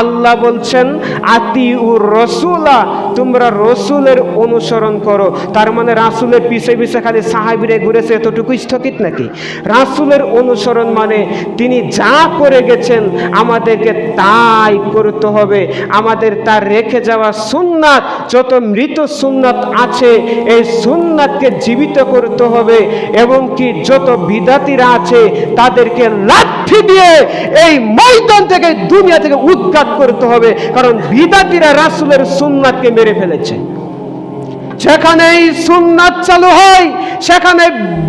আল্লাহ বলছেন আতিউর রাসূলা, তোমরা রসুলের অনুসরণ করো। তার মানে রাসূলের পিছে পিছে খালি সাহাবীরা ঘুরেছে এতটুকু স্থগিত নাকি? রাসূলের অনুসরণ মানে তিনি যা করে গেছেন আমাদেরকে তাই করতে হবে। আমাদের তার রেখে যাওয়া সুন্নাত, যত মৃত সুন্নাত আছে এই সুন্নাতকে জীবিত করতে হবে, এবং কি যত বিদাতিরা আছে তাদেরকে লাঠি দিয়ে এই ময়দান থেকে, দুনিয়া থেকে উৎখাত করতে হবে। কারণ বিদাতিরা রাসূলের সুন্নাতকে মেরে ফেলেছে। যেখানে এই সুন্নাত চালু হয় সেখানে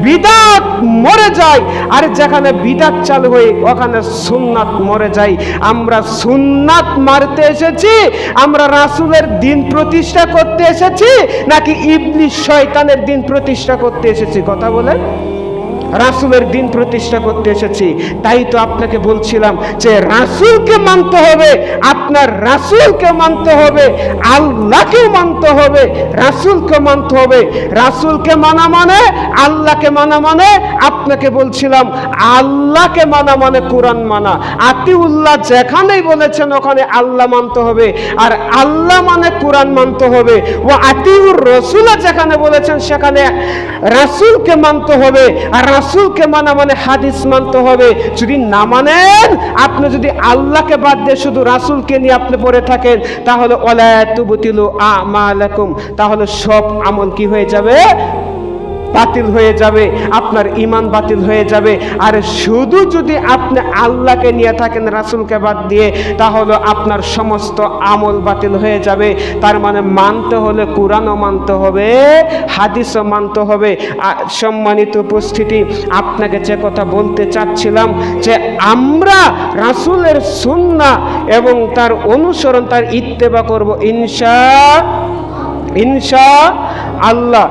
বিদাত মরে যায়, আর যেখানে বিদাত চালু হয় ওখানে সুন্নাত মরে যায়। আমরা সুন্নাত মারতে এসেছি, আমরা রাসূলের দিন প্রতিষ্ঠা করতে এসেছি, নাকি ইবলিস শয়তানের দিন প্রতিষ্ঠা করতে এসেছি? কথা বলেন। রাসূলের দিন প্রতিষ্ঠা করতে এসেছি। তাই তো আপনাকে বলছিলাম যে রাসূলকে মানতে হবে, আপনার রাসূলকে মানতে হবে, আল্লাহকে মানতে হবে, রাসূলকে মানতে হবে। রাসূলকে মানা মানে আল্লাহকে মানা, মানে আপনাকে বলছিলাম আল্লাহকে মানা মানে কোরআন মানা। আতিউল্লাহ যেখানেই বলেছেন ওখানে আল্লাহ মানতে হবে, আর আল্লাহ মানে কোরআন মানতে হবে। ও আতিউর রাসূলা যেখানে বলেছেন সেখানে রাসূলকে মানতে হবে, আর রাসূলকে মানা মানে হাদিস মানতে হবে। যদি না মানেন, আপনি যদি আল্লাহকে বাদ দিয়ে শুধু রাসূলকে নিয়ে আপনি পড়ে থাকেন, তাহলে ওয়ালা তুবতিলু আমালাকুম, তাহলে সব আমল কি হয়ে যাবে? বাতিল হয়ে যাবে, আপনার ঈমান বাতিল হয়ে যাবে। আর শুধু যদি আপনি আল্লাহকে নিয়ে থাকেন রাসূলকে বাদ দিয়ে, তাহলে আপনার সমস্ত আমল বাতিল হয়ে যাবে। তার মানে মানতে হলে কোরআনও মানতে হবে, হাদিসও মানতে হবে। সম্মানিত উপস্থিতি, আপনাকে যে কথা বলতে চাচ্ছিলাম যে আমরা রাসূলের সুন্নাহ এবং তার অনুসরণ, তার ইত্তেবা করব ইনশাআল্লাহ।